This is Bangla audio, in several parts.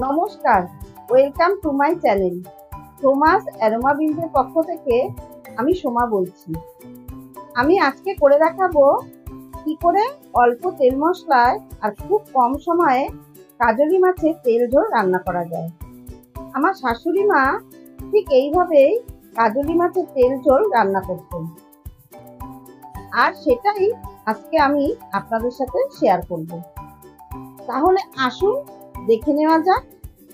নমস্কার, welcome to my channel. Soma's aroma বিল্ডের পক্ষ থেকে আমি সোমা বলছি। আমি আজকে করে দেখাবো কি করে অল্প তেল মশলায় আর খুব কম সময়ে কাজলি মাছের তেল ঝোল রান্না করা যায়। আমার শাশুড়ি মা ঠিক এইভাবেই কাজলি মাছের তেল ঝোল রান্না করতেন, আর সেটাই আজকে আমি আপনাদের সাথে শেয়ার করব। তাহলে আসুন দেখে নেওয়া যাক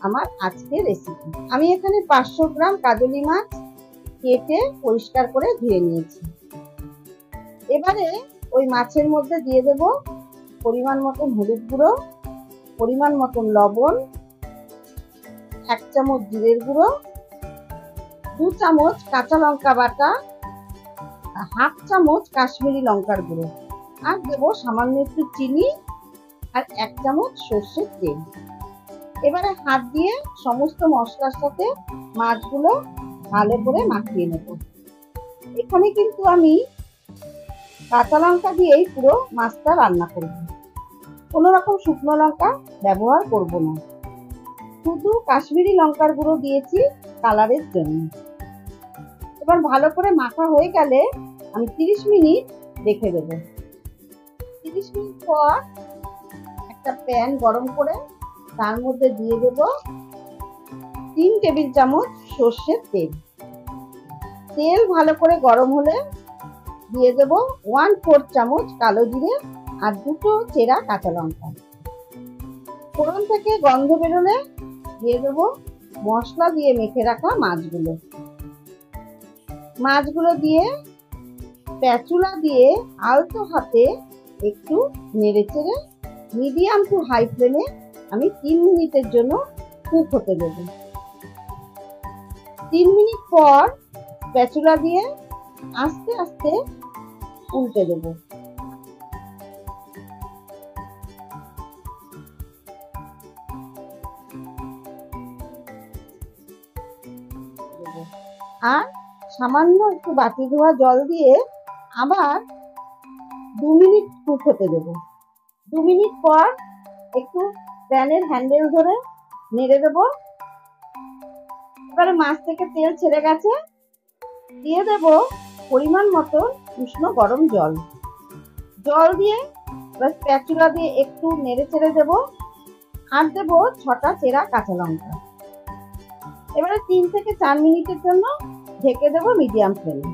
আমার আজকের রেসিপি। আমি এখানে 500 গ্রাম কাজলি মাছ কেটে পরিষ্কার করে ধুয়ে নিয়েছি। এবারে ওই মাছের মধ্যে দিয়ে দেব পরিমাণ মতো হলুদ গুঁড়ো, পরিমাণ মতো লবণ, 1 চামচ জিরের গুঁড়ো, 2 চামচ কাঁচা লঙ্কা বাটা, 1/2 চামচ কাশ্মীরি লঙ্কার গুঁড়ো, আর দেব সামান্য একটু চিনি আর 1 চামচ সর্ষের তেল। এবারে হাত দিয়ে সমস্ত মশলার সাথে মাছগুলো ভালো করে মাখিয়ে নেব। এখানে কিন্তু আমি কাঁচা লঙ্কা দিয়েই পুরো মাছটা রান্না করব, কোনো রকম শুকনো লঙ্কা ব্যবহার করব না, শুধু কাশ্মীরি লঙ্কার গুঁড়ো দিয়েছি কালারের জন্য। এবার ভালো করে মাখা হয়ে গেলে আমি 30 মিনিট রেখে দেব। 30 মিনিট পর একটা প্যান গরম করে তার মধ্যে দিয়ে দেব 3 টেবিল চামচ সর্ষের তেল। তেল ভালো করে গরম হলে দিয়ে দেব 1/4 চামচ কালো জিরে আর 2টো চেরা কাঁচা লঙ্কা। ফোড়ন থেকে গন্ধ বেরোলে দিয়ে দেব মশলা দিয়ে মেখে রাখা মাছগুলো দিয়ে স্প্যাচুলা দিয়ে আলতো হাতে একটু নেড়েচেড়ে মিডিয়াম টু হাই ফ্লেমে আমি 3 মিনিটের জন্য কুক হতে দেব। 3 মিনিট পর স্প্যাচুলা দিয়ে আস্তে আস্তে উল্টে দেব। আর সামান্য একটু বাটি ধোয়া জল দিয়ে আবার 2 মিনিট কুক হতে দেব। 2 মিনিট পর একটু প্যানের হ্যান্ডেল ধরে নেড়ে দেব। এবারে মাছ থেকে তেল ছেড়ে গেছে, দিয়ে দেব পরিমাণ মতো উষ্ণ গরম জল দিয়ে এবার স্প্যাচুলা দিয়ে একটু নেড়ে চেড়ে দেব। আর দেব 6টা চেরা কাঁচা লঙ্কা। এবারে 3 থেকে 4 মিনিটের জন্য ঢেকে দেব মিডিয়াম ফ্লেমে।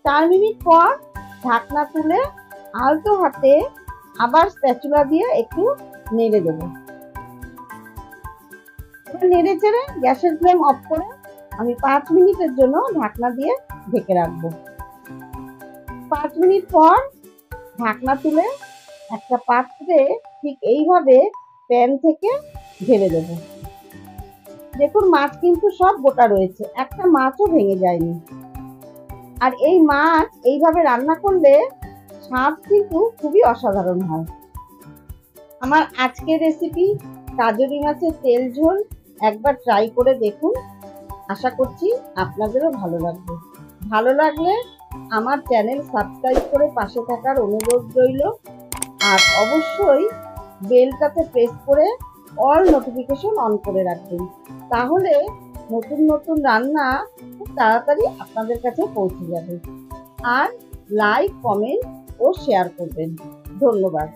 4 মিনিট পর ঢাকনা তুলে আলতো হাতে আবার স্প্যাচুলা দিয়ে একটু নেড়ে দেব। নেড়ে চেড়ে গ্যাসের ফ্লেম অফ করে আমি 5 মিনিটের জন্য ঢাকনা দিয়ে ঢেকে রাখবো। 5 মিনিট পর ঢাকনা তুলে একটা পাত্রে ঠিক এইভাবে প্যান থেকে ঢেলে দেব। দেখুন মাছ কিন্তু সব গোটা রয়েছে, একটা মাছও ভেঙে যায়নি। আর এই মাছ এইভাবে রান্না করলে স্বাদ কিন্তু খুবই অসাধারণ হয়। আমার আজকের রেসিপি কাজলি মাছের তেল ঝোল একবার ট্রাই করে দেখুন, আশা করছি আপনাদেরও ভালো লাগবে। ভালো লাগলে আমার চ্যানেল সাবস্ক্রাইব করে পাশে থাকার অনুরোধ রইল, আর অবশ্যই বেলটাতে প্রেস করে অল নোটিফিকেশন অন করে রাখবেন, তাহলে নতুন নতুন রান্না খুব তাড়াতাড়ি আপনাদের কাছে পৌঁছে যাবে। আর লাইক, কমেন্ট ও শেয়ার করবেন। ধন্যবাদ।